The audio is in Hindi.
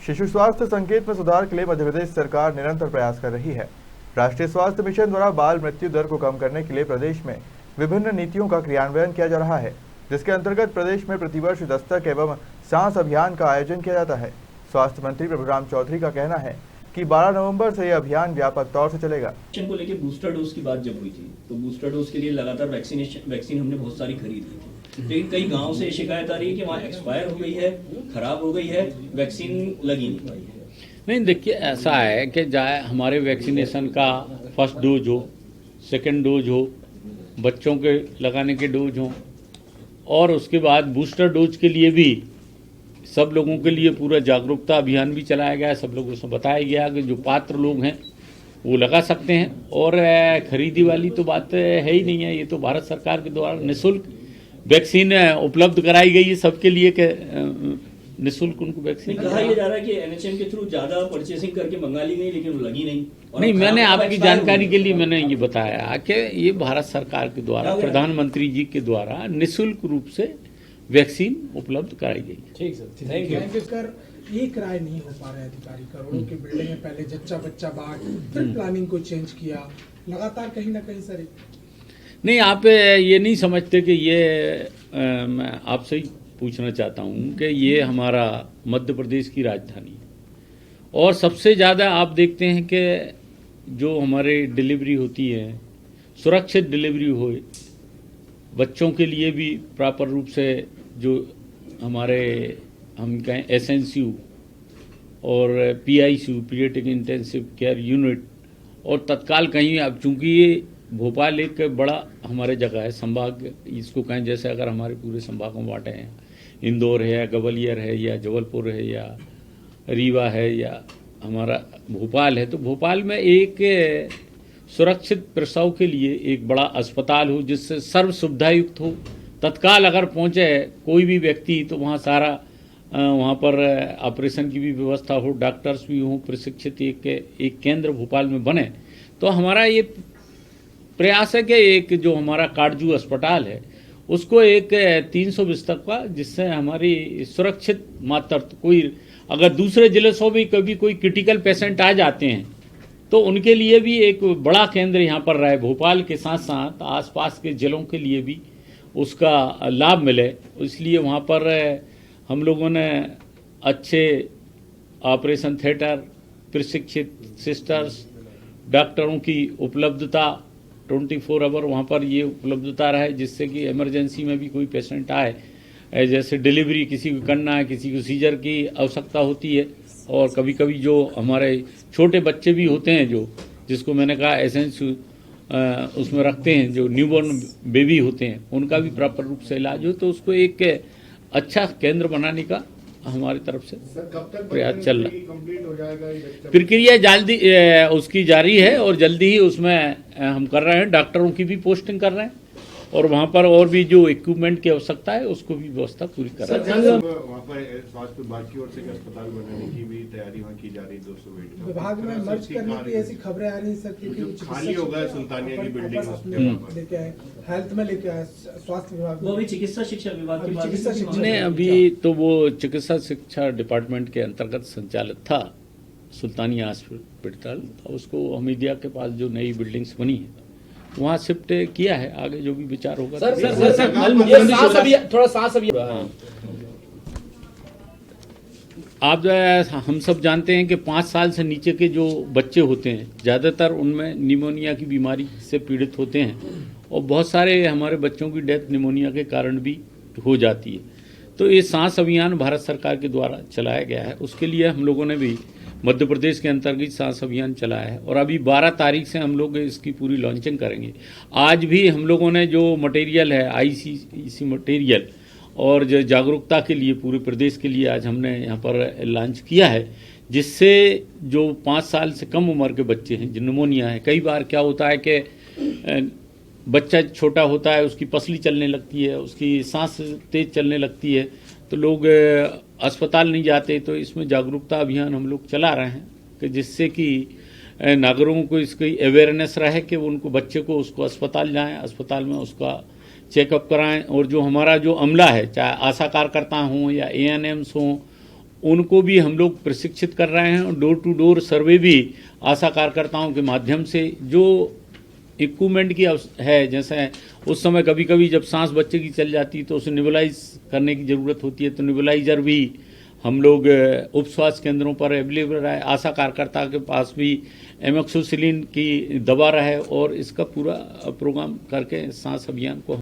शिशु स्वास्थ्य संकेत में सुधार के लिए मध्य प्रदेश सरकार निरंतर प्रयास कर रही है। राष्ट्रीय स्वास्थ्य मिशन द्वारा बाल मृत्यु दर को कम करने के लिए प्रदेश में विभिन्न नीतियों का क्रियान्वयन किया जा रहा है, जिसके अंतर्गत प्रदेश में प्रतिवर्ष दस्तक एवं सांस अभियान का आयोजन किया जाता है। स्वास्थ्य मंत्री प्रभुराम चौधरी का कहना है कि 12 नवंबर से यह अभियान व्यापक तौर से चलेगा। को लेके बूस्टर डोज की बात जब हुई थी तो बूस्टर डोज के लिए लगातार वैक्सीन हमने बहुत सारी खरीद ली थी, लेकिन कई गांव से शिकायत आ रही है कि वहाँ एक्सपायर हो गई है, खराब हो गई है, वैक्सीन लगी नहीं पाई है। नहीं, देखिए ऐसा है कि चाहे हमारे वैक्सीनेशन का फर्स्ट डोज हो, सेकंड डोज हो, बच्चों के लगाने के डोज हो और उसके बाद बूस्टर डोज के लिए भी सब लोगों के लिए पूरा जागरूकता अभियान भी चलाया गया है। सब लोगों से बताया गया कि जो पात्र लोग हैं वो लगा सकते हैं और खरीदी वाली तो बात है ही नहीं है। ये तो भारत सरकार के द्वारा निःशुल्क वैक्सीन उपलब्ध कराई गई है सबके लिए कि निःशुल्क उनको वैक्सीन। कहा यह जा रहा है कि एनएचएम के थ्रू ज्यादा परचेसिंग करके मंगा ली गई लेकिन वो लगी नहीं। मैंने आपकी जानकारी के लिए मैंने ये बताया कि ये भारत सरकार के द्वारा प्रधानमंत्री जी के द्वारा निःशुल्क रूप से वैक्सीन उपलब्ध कराई गई। ठीक सर, थैंक यू। कर एक राय नहीं हो पा रहे अधिकारी, करोड़ों की बिल्डिंग है, पहले जच्चा बच्चा बांट, फिर प्लानिंग को चेंज किया, लगातार कहीं ना कहीं सर। नहीं, आप ये नहीं समझते कि ये मैं आपसे ही पूछना चाहता हूँ कि ये हमारा मध्य प्रदेश की राजधानी है और सबसे ज़्यादा आप देखते हैं कि जो हमारे डिलीवरी होती है सुरक्षित डिलीवरी हो, बच्चों के लिए भी प्रॉपर रूप से जो हमारे हम कहें एसएनसीयू और PICU paediatric intensive care unit और तत्काल कहीं अब चूँकि ये भोपाल एक बड़ा हमारे जगह है, संभाग इसको कहें, जैसे अगर हमारे पूरे संभागों में बांटे हैं, इंदौर है या ग्वालियर है या जबलपुर है या रीवा है या हमारा भोपाल है, तो भोपाल में एक सुरक्षित प्रसव के लिए एक बड़ा अस्पताल हो जिससे सर्व सुविधायुक्त हो, तत्काल अगर पहुंचे कोई भी व्यक्ति तो वहाँ सारा वहाँ पर ऑपरेशन की भी व्यवस्था हो, डॉक्टर्स भी हों प्रशिक्षित, एक केंद्र भोपाल में बने। तो हमारा ये प्रयास है कि एक जो हमारा काटजू अस्पताल है उसको एक 300 बिस्तर का, जिससे हमारी सुरक्षित मात्र कोई अगर दूसरे जिले से भी कभी कोई क्रिटिकल पेशेंट आ जाते हैं तो उनके लिए भी एक बड़ा केंद्र यहाँ पर रहे, भोपाल के साथ साथ आसपास के जिलों के लिए भी उसका लाभ मिले। इसलिए वहाँ पर हम लोगों ने अच्छे ऑपरेशन थिएटर, प्रशिक्षित सिस्टर्स, डॉक्टरों की उपलब्धता 24 आवर वहाँ पर ये उपलब्धता रहे, जिससे कि इमरजेंसी में भी कोई पेशेंट आए, जैसे डिलीवरी किसी को करना है, किसी को सीजर की आवश्यकता होती है और कभी कभी जो हमारे छोटे बच्चे भी होते हैं जो जिसको मैंने कहा एसेंशियल उसमें रखते हैं, जो न्यूबॉर्न बेबी होते हैं, उनका भी प्रॉपर रूप से इलाज हो, तो उसको एक अच्छा केंद्र बनाने का हमारी तरफ से प्रयास चल रहा है। प्रक्रिया जल्दी उसकी जारी है और जल्दी ही उसमें हम कर रहे हैं, डॉक्टरों की भी पोस्टिंग कर रहे हैं और वहाँ पर और भी जो इक्विपमेंट की आवश्यकता है उसको भी व्यवस्था पूरी कर रहे हैं। वहाँ पर स्वास्थ्य विभाग की ओर से अस्पताल बनाने की भी तैयारी वहाँ की जा रही है। 200 बेड विभाग में मर्ज करने की ऐसी खबरें आ रही है सर, क्योंकि खाली होगा सुल्तानिया की बिल्डिंग लेके आए, हेल्थ में लेके आए, स्वास्थ्य विभाग वो भी चिकित्सा शिक्षा विभाग की बात ने अभी तो वो चिकित्सा शिक्षा डिपार्टमेंट के अंतर्गत संचालित था सुल्तानिया हॉस्पिटल, उसको हमीदिया के पास जो नई बिल्डिंग्स बनी है वहाँ शिफ्ट किया है। आगे जो भी विचार होगा थोड़ा सांस अभी आप हम सब जानते हैं कि 5 साल से नीचे के जो बच्चे होते हैं ज़्यादातर उनमें निमोनिया की बीमारी से पीड़ित होते हैं और बहुत सारे हमारे बच्चों की डेथ निमोनिया के कारण भी हो जाती है। तो ये सांस अभियान भारत सरकार के द्वारा चलाया गया है, उसके लिए हम लोगों ने भी मध्य प्रदेश के अंतर्गत सांस अभियान चलाया है और अभी 12 तारीख से हम लोग इसकी पूरी लॉन्चिंग करेंगे। आज भी हम लोगों ने जो मटेरियल है आईसीसी मटेरियल और जो जागरूकता के लिए पूरे प्रदेश के लिए आज हमने यहाँ पर लॉन्च किया है, जिससे जो 5 साल से कम उम्र के बच्चे हैं, जो निमोनिया है, कई बार क्या होता है कि बच्चा छोटा होता है, उसकी पसली चलने लगती है, उसकी सांस तेज चलने लगती है, तो लोग अस्पताल नहीं जाते। तो इसमें जागरूकता अभियान हम लोग चला रहे हैं कि जिससे कि नागरिकों को इसकी अवेयरनेस रहे कि उनको बच्चे को उसको अस्पताल जाएं, अस्पताल में उसका चेकअप कराएं और जो हमारा जो अमला है, चाहे आशा कार्यकर्ता हों या एएनएम्स हों, उनको भी हम लोग प्रशिक्षित कर रहे हैं। डोर टू डोर सर्वे भी आशा कार्यकर्ताओं के माध्यम से जो इक्विपमेंट की है, जैसे उस समय कभी कभी जब सांस बच्चे की चल जाती है तो उसे निबलाइज करने की ज़रूरत होती है, तो निबलाइजर भी हम लोग उप स्वास्थ्य केंद्रों पर अवेलेबल है। आशा कार्यकर्ता के पास भी एमोक्सिसिलिन की दवा रहे और इसका पूरा प्रोग्राम करके सांस अभियान को